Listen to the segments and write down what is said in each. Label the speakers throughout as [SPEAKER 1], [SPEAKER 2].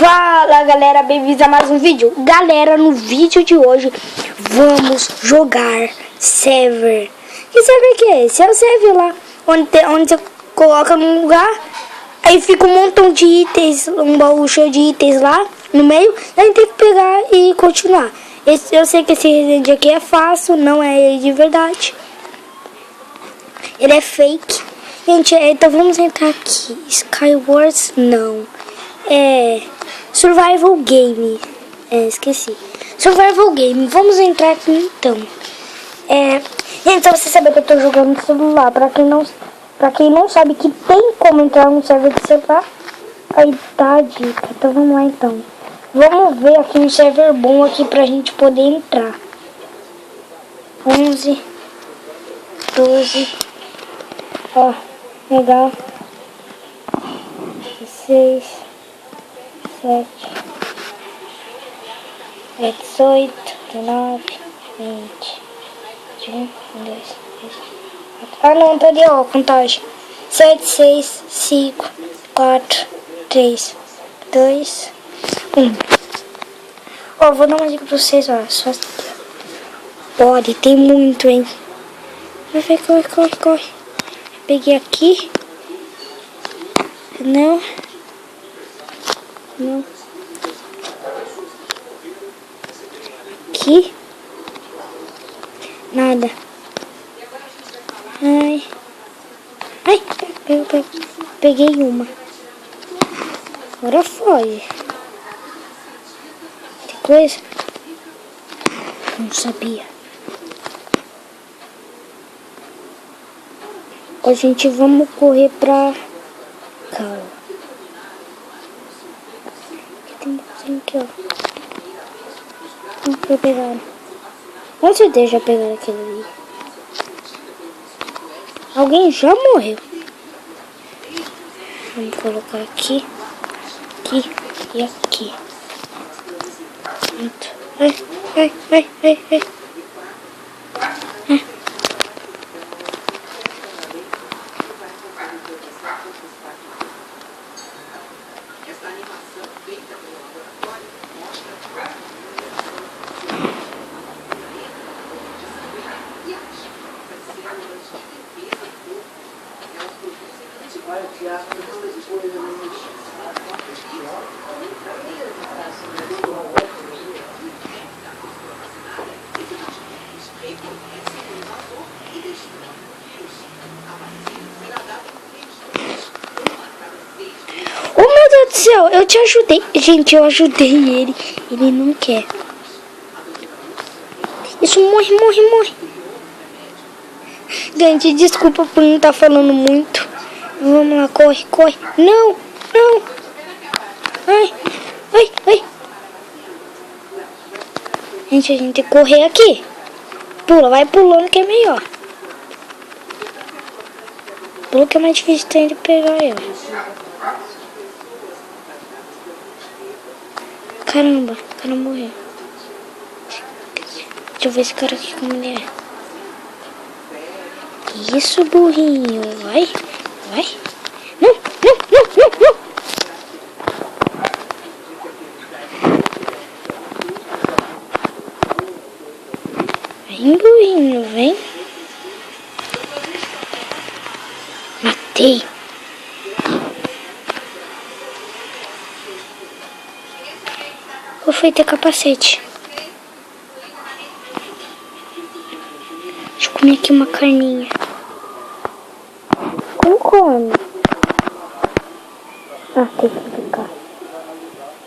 [SPEAKER 1] Fala galera, bem-vindos a mais um vídeo. Galera, no vídeo de hoje vamos jogar server. Que server que é esse? É o server lá onde você coloca num lugar, aí fica um montão de itens, um baú cheio de itens lá no meio, aí tem que pegar e continuar. Eu sei que esse Resident aqui é fácil, não é ele de verdade, ele é fake. Gente, então vamos entrar aqui. Skywars não, é Survival Game. Esqueci. Survival Game. Vamos entrar aqui então. Gente, só você saber que eu tô jogando no celular. Pra quem não sabe que tem como entrar no server de celular, aí tá a dica. Então vamos lá então. Vamos ver aqui um server bom aqui pra gente poder entrar. 11, 12. Ó, legal. 16, 17, 18, 19, 20, 21, 22, 23, 24. Ah não, tá ali ó, contagem. 7, 6, 5, 4, 3, 2, 1. Ó, vou dar uma dica pra vocês, ó. Só... Olha, tem muito, hein. Vai, corre. Peguei aqui. Não. Aqui. Nada. Ai, peguei uma. Agora foi. Tem coisa? Não sabia. A gente vamos correr pra cá. Tem um aqui, ó. Não foi pegar. Com certeza já pegaram aquele ali. Alguém já morreu. Vamos colocar aqui, aqui e aqui. Pronto. Ai. Oh meu Deus do céu, eu te ajudei. Gente, eu ajudei ele. Ele não quer. Isso, morre. Gente, desculpa por não estar falando muito. Vamos lá, corre. Não. Ai. Gente, a gente tem que correr aqui. Pula, vai pulando que é melhor. Pula que é mais difícil de pegar eu. Caramba, o cara morreu. Deixa eu ver esse cara aqui como ele é. Isso, burrinho. Vai. Não. Vem, burrinho, vem. Matei. Vou ter capacete. Deixa eu comer aqui uma carninha. Como come? Ah, tem que ficar.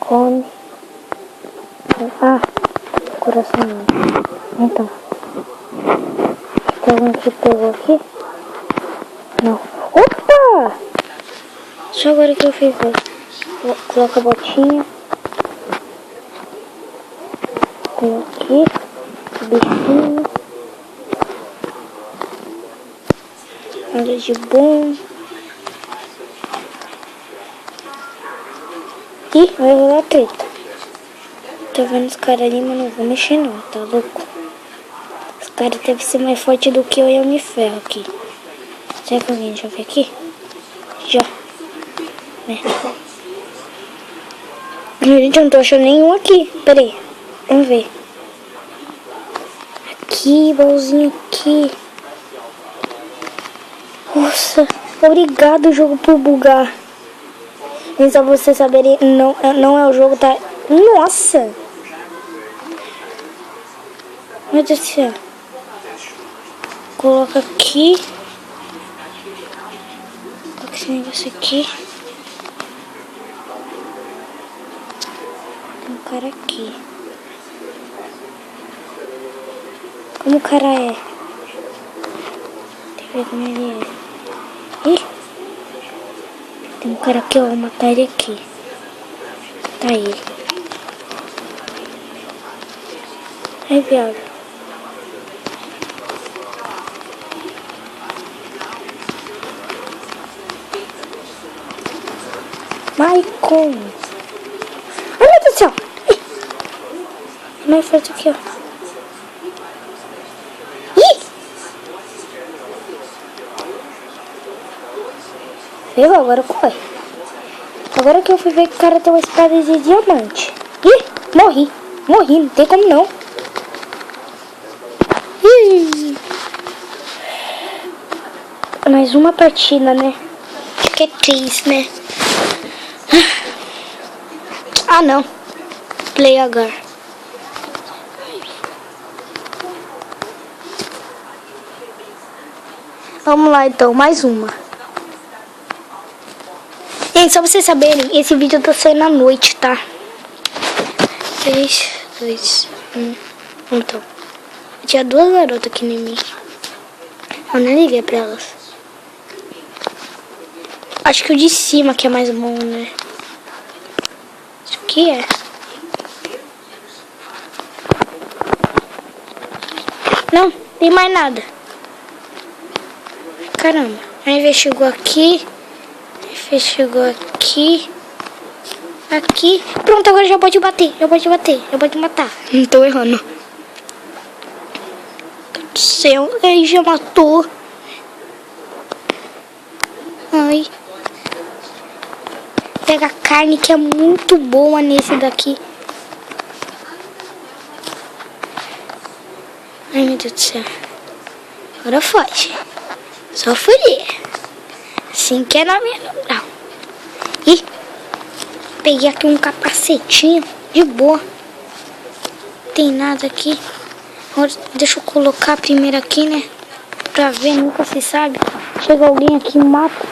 [SPEAKER 1] Come. Ah, coração não. Então. Tem alguém que pegou aqui? Não. Opa! Só agora que eu fiz. Coloca a botinha. Tem aqui. Bichinho. Nada de bom. Ih, vai rolar treta. Tô vendo os caras ali, mas não vou mexer não, tá louco? Os caras devem ser mais fortes do que eu e eu me ferro aqui. Será que alguém já veio aqui? Já. Gente, eu não tô achando nenhum aqui. Pera aí. Vamos ver. Aqui, baúzinho aqui. Nossa, obrigado, jogo, por bugar. E só pra vocês saberem, não é o jogo, tá? Nossa! Meu Deus do céu. Coloca aqui. Coloca esse negócio aqui. Tem um cara aqui. Como o cara é? Deixa eu ver como ele é. Ih! Tem um cara aqui, ó. Vou matar ele aqui. Tá ele. Ai, viado. Maicon. Ai, meu Deus do céu. Ih. Mais forte aqui, ó. Ih! Viu? Agora corre. Agora que eu fui ver que o cara tem uma espada de diamante. Ih! Morri. Morri. Não tem como não. Ih. Mais uma partida, né? Acho que é triste, né? Ah, não. Play agora. Vamos lá, então. Mais uma. Gente, só pra vocês saberem, esse vídeo tá saindo à noite, tá? 3, 2, 1. Então. Tinha duas garotas aqui em mim. Eu nem liguei pra elas. Acho que o de cima que é mais bom, né? Isso aqui é. Não, tem mais nada. Caramba. Aí investigou aqui. Investigou aqui. Aqui. Pronto, agora já pode bater. Já pode bater. Já pode matar. Não tô errando. Meu Deus do céu. Aí já matou. Ai. Pega a carne que é muito boa nesse daqui. Ai, meu Deus do céu. Agora foge. Só fugir. Assim que é na minha... Não. Ih. Peguei aqui um capacetinho. De boa. Tem nada aqui. Agora, deixa eu colocar primeiro aqui, né? Pra ver, nunca se sabe. Chega alguém aqui e mata.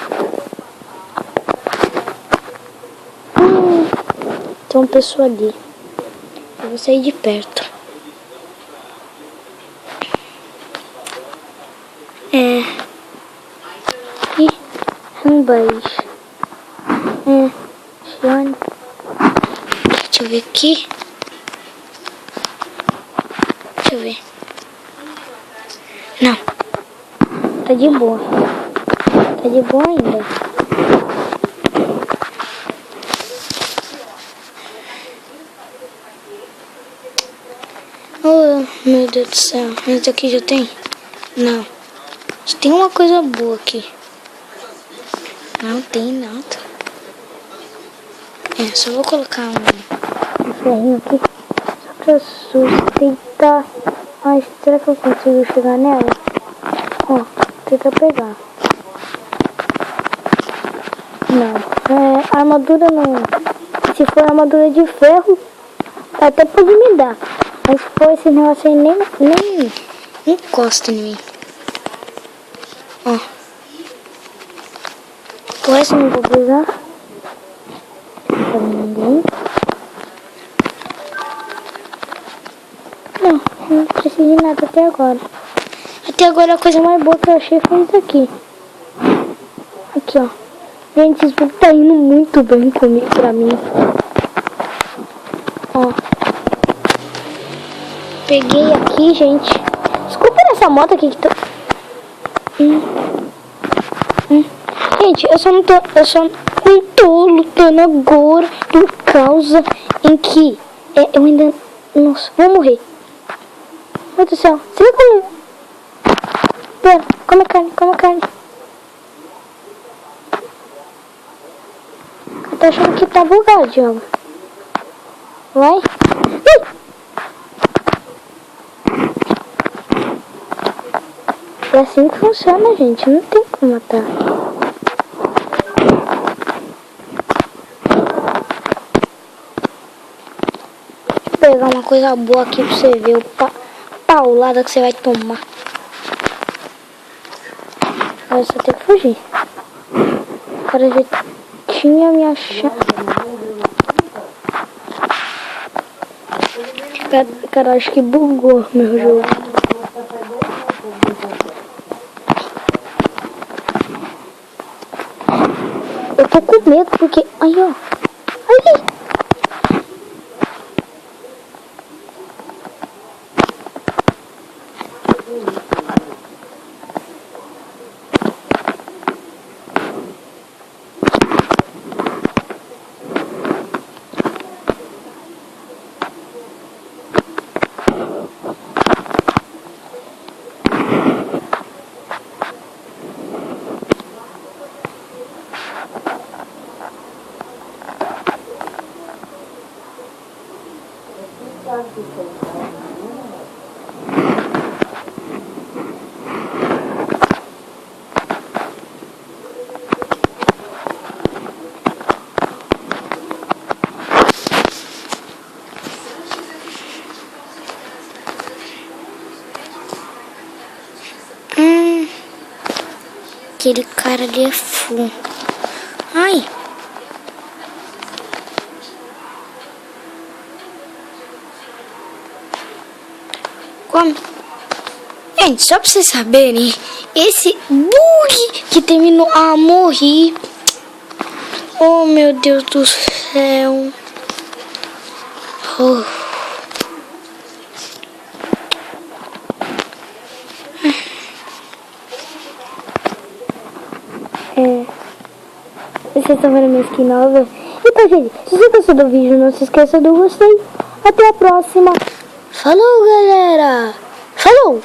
[SPEAKER 1] Tem uma pessoa ali. Eu vou sair de perto. É. Ih, Rambage. É. Shane. Deixa eu ver aqui. Deixa eu ver. Não. Tá de boa. Tá de boa ainda. Oh, meu Deus do céu. Esse aqui já tem? Não. Tem uma coisa boa aqui. Não tem nada. É, só vou colocar um ferrinho aqui. Só pra sustentar. Mas será que eu consigo chegar nela? Ó, tenta pegar. Não. É, a armadura não. Se for armadura de ferro, até pode me dar. Mas se for esse negócio aí, nem encosta em mim. Ó. O resto eu não vou precisar. Pra ninguém. Não preciso de nada até agora. Até agora a coisa mais boa que eu achei foi isso aqui. Aqui, ó. Gente, esse jogo tá indo muito bem comigo, pra mim. Ó. Peguei aqui, gente. Desculpa essa moto aqui que tá... Gente, eu só não tô lutando agora por causa em que eu ainda... Nossa, vou morrer. Meu Deus do céu. Você vai comer? Pera, come a carne, come a carne. Eu tô achando que tá bugado, Diogo. Vai. É assim que funciona, gente. Não tem como matar. Deixa eu pegar uma coisa boa aqui pra você ver. Paulada que você vai tomar. Agora só tem que fugir. O cara já tinha me achado. Cara, acho que bugou meu jogo. Eu tô com medo porque... Aí, ó. Aí. Aquele cara ali é full. Ai. Como? Gente, só pra vocês saberem, esse bug que terminou... Ah, morri. Oh, meu Deus do céu. Oh. Vocês estão vendo minha skin nova? Então, gente, se você gostou do vídeo, não se esqueça do gostei. Até a próxima. Falou, galera. Falou.